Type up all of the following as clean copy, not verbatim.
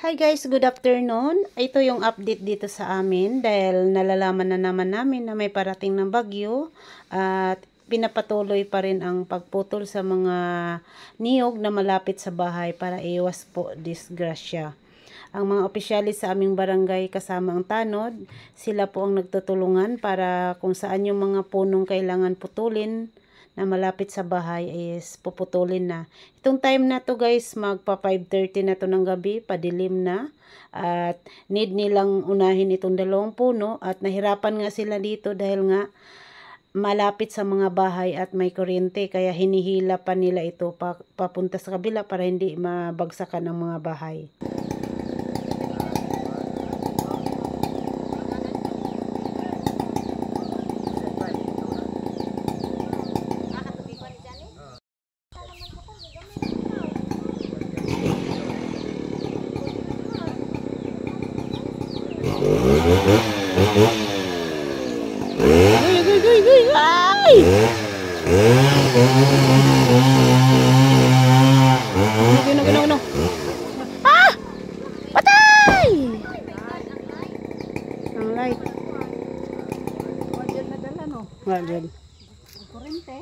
Hi guys, good afternoon. Ito yung update dito sa amin dahil nalalaman na naman namin na may parating ng bagyo at pinapatuloy pa rin ang pagputol sa mga niyog na malapit sa bahay para iwas po disgrasya. Ang mga opisyalis sa aming barangay kasama ang tanod, sila po ang nagtutulungan para kung saan yung mga punong kailangan putulin na malapit sa bahay is puputulin na. Itong time na to guys, magpa 5:30 na to ng gabi, padilim na. At need nilang unahin itong dalawang puno at nahirapan nga sila dito dahil nga malapit sa mga bahay at may kuryente. Kaya hinihila pa nila ito papunta sa kabila para hindi mabagsakan ang mga bahay. No. Ah! Patay! Ang light. Wajan na dala, no? Wajan. Kurente.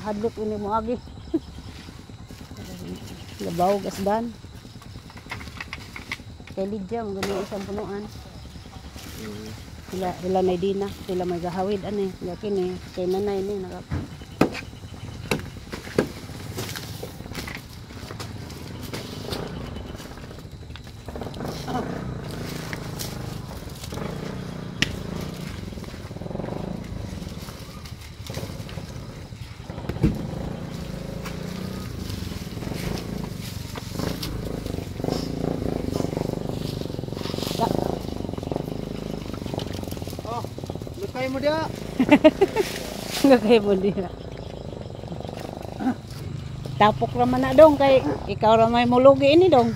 Hadlok ini mo agi. Labaw gasdan. Kay Lydia mo gani isang punuan. Sila na dina, sila may gahawid ani, yakin eh kay nanay ni nakap. Lukay mo dia. Lukay mo dia. Tapok raman na dong kay ikaw ra may mulugi ini dong.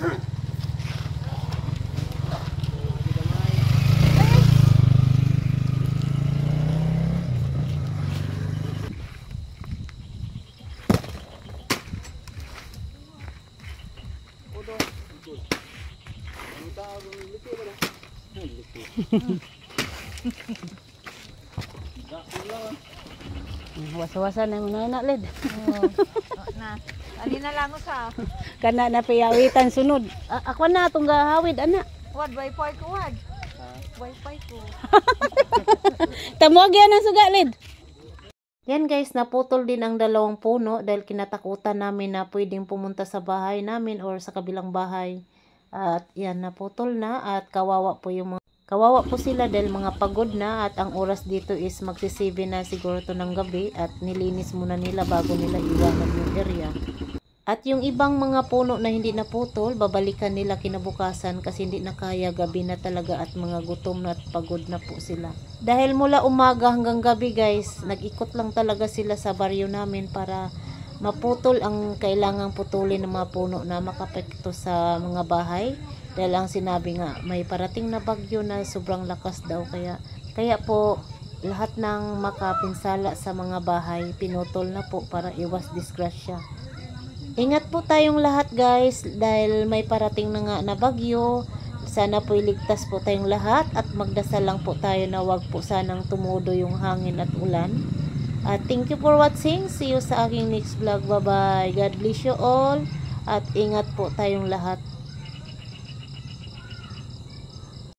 Was-wasan na mga anak led. Na. Ali na lang sa. Kana na piyawitan sunod. Ako na atong gahawid ana. Wad wifi ko wad. Wifi ko. Tamuag yan ang suga led. Yan guys, naputol din ang dalawang puno dahil kinatakutan namin na pwedeng pumunta sa bahay namin or sa kabilang bahay. At yan, naputol na at kawawa po sila dahil mga pagod na at ang oras dito is magsi-7 na siguro to ng gabi at nilinis muna nila bago nila iwanan yung area. At yung ibang mga puno na hindi naputol, babalikan nila kinabukasan kasi hindi na kaya, gabi na talaga at mga gutom na at pagod na po sila. Dahil mula umaga hanggang gabi guys, nag-ikot lang talaga sila sa baryo namin para maputol ang kailangang putulin ng mga puno na makapekto sa mga bahay. Dahil ang sinabi nga, may parating na bagyo na sobrang lakas daw. Kaya po, lahat ng makapinsala sa mga bahay, pinutol na po para iwas disgrasya. Ingat po tayong lahat guys, dahil may parating na nga na bagyo. Sana po iligtas po tayong lahat at magdasal lang po tayo na wag po sanang tumudo yung hangin at ulan. At thank you for watching. See you sa aking next vlog. Bye bye. God bless you all. At ingat po tayong lahat.